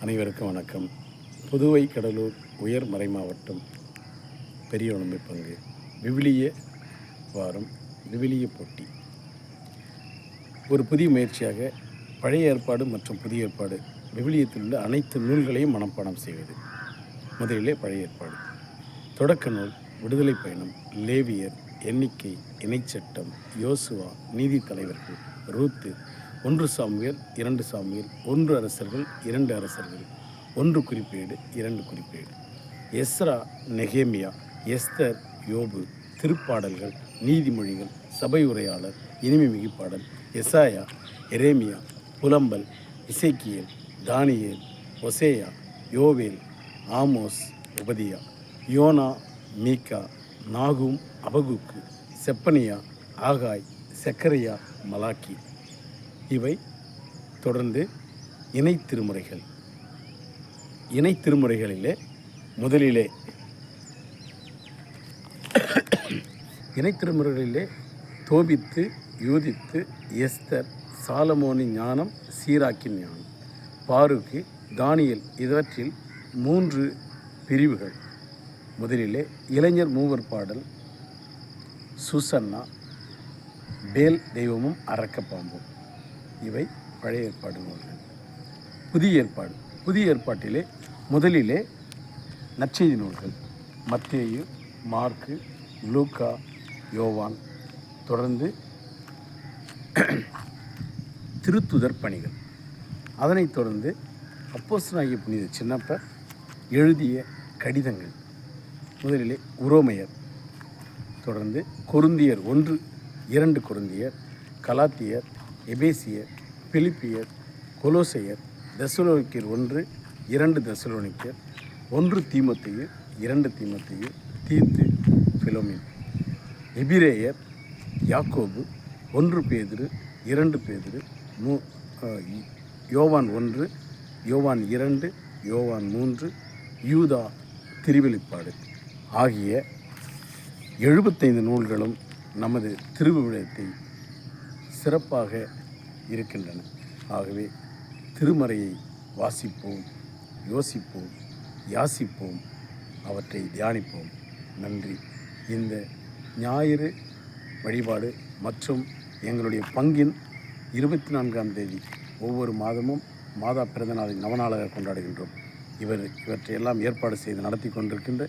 அனைவருக்கும் வணக்கம். புதுவை கடலூர் உயர் மறைமாவட்டம் பெரியவளம்பை பங்கு விவிலிய வாரம் விவிலிய போட்டி. ஒரு புதிய முயற்சியாக பழைய ஏற்பாடு மற்றும் புதிய ஏற்பாடு விவிலியத்தில் உள்ள அனைத்து நூல்களையும் மனப்பாடம் செய்வது. முதலிலே பழைய ஏற்பாடு. தொடக்க நூல், விடுதலை பயணம், லேவியர், எண்ணிக்கை, இணைச்சட்டம், யோசுவா, நீதி தலைவர்கள், ரூத்து, 1 சாமுவேல், 2 சாமுவேல், 1 அரசர்கள், 2 அரசர்கள், 1 குறிப்பேடு, 2 குறிப்பேடு, எஸ்ரா, நெகேமியா, எஸ்தர், யோபு, திருப்பாடல்கள், நீதிமொழிகள், சபை உரையாளர், இனிமை மிகுப்பாடல், எசாயா, எரேமியா, புலம்பல், இசைக்கியேல், தானியேல், ஒசேயா, யோவேல், ஆமோஸ், உபதியா, யோனா, மீகா, நாகும், அபகுக்கு, செப்பனியா, ஆகாய், செக்கரியா, மலாக்கி. இவை தொடர்ந்து இணை திருமுறைகளிலே முதலிலே இணை திருமுறைகளிலே தோபித்து, யூதித்து, எஸ்தர், சாலமோனின் ஞானம், சீராக்கின் ஞானம், பாருக்கு, தானியேல், இவற்றில் 3 பிரிவுகள். முதலிலே இளைஞர் மூவர் பாடல், சுசன்னா, பேல் தெய்வமும் அரக்கப்பாம்பும். இவை பழைய ஏற்பாடு நூல்கள். புதிய ஏற்பாட்டிலே முதலிலே நற்செய்தி நூல்கள், மத்தேயு, மார்க்கு, லூக்கா, யோவான். தொடர்ந்து திருத்துதர் பணிகள். அதனைத் தொடர்ந்து அப்போஸ்தலனாகிய புனித சின்னப்பர் எழுதிய கடிதங்கள். முதலிலே உரோமையர், தொடர்ந்து கொரிந்தியர் 1, 2 கொரிந்தியர், கலாத்தியர், எபேசியர், பிலிப்பியர், கொலோசையர், தெசலோனிக்கர் 1, 2 தெசலோனிக்கர், 1 தீமோத்தேயு, 2 தீமோத்தேயு, தீத்து, பிலோமின், எபிரேயர், யாக்கோபு, 1 பேதுரு, 2 பேதுரு, யோவான் 1, யோவான் 2, யோவான் 3, யூதா, திருவெளிப்பாடு ஆகிய 75 நூல்களும் நமது திருவிவிலியத்தை சிறப்பாக இருக்கின்றன. ஆகவே திருமறையை வாசிப்போம், யோசிப்போம், யாசிப்போம், அவற்றை தியானிப்போம். நன்றி. இந்த ஞாயிறு வழிபாடு மற்றும் எங்களுடைய பங்கின் 24ஆம் தேதி ஒவ்வொரு மாதமும் மாதா பிறந்தநாளை நவநாளாக கொண்டாடுகின்றோம். இவற்றையெல்லாம் ஏற்பாடு செய்து நடத்தி கொண்டிருக்கின்ற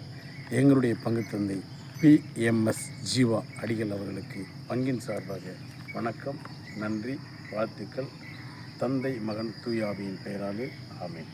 எங்களுடைய பங்கு தந்தை PMS ஜீவா அடிகள் அவர்களுக்கு பங்கின் சார்பாக வணக்கம், நன்றி, வாழ்த்துக்கள். தந்தை, மகன், தூய ஆவியின் பெயராலே ஆமென்.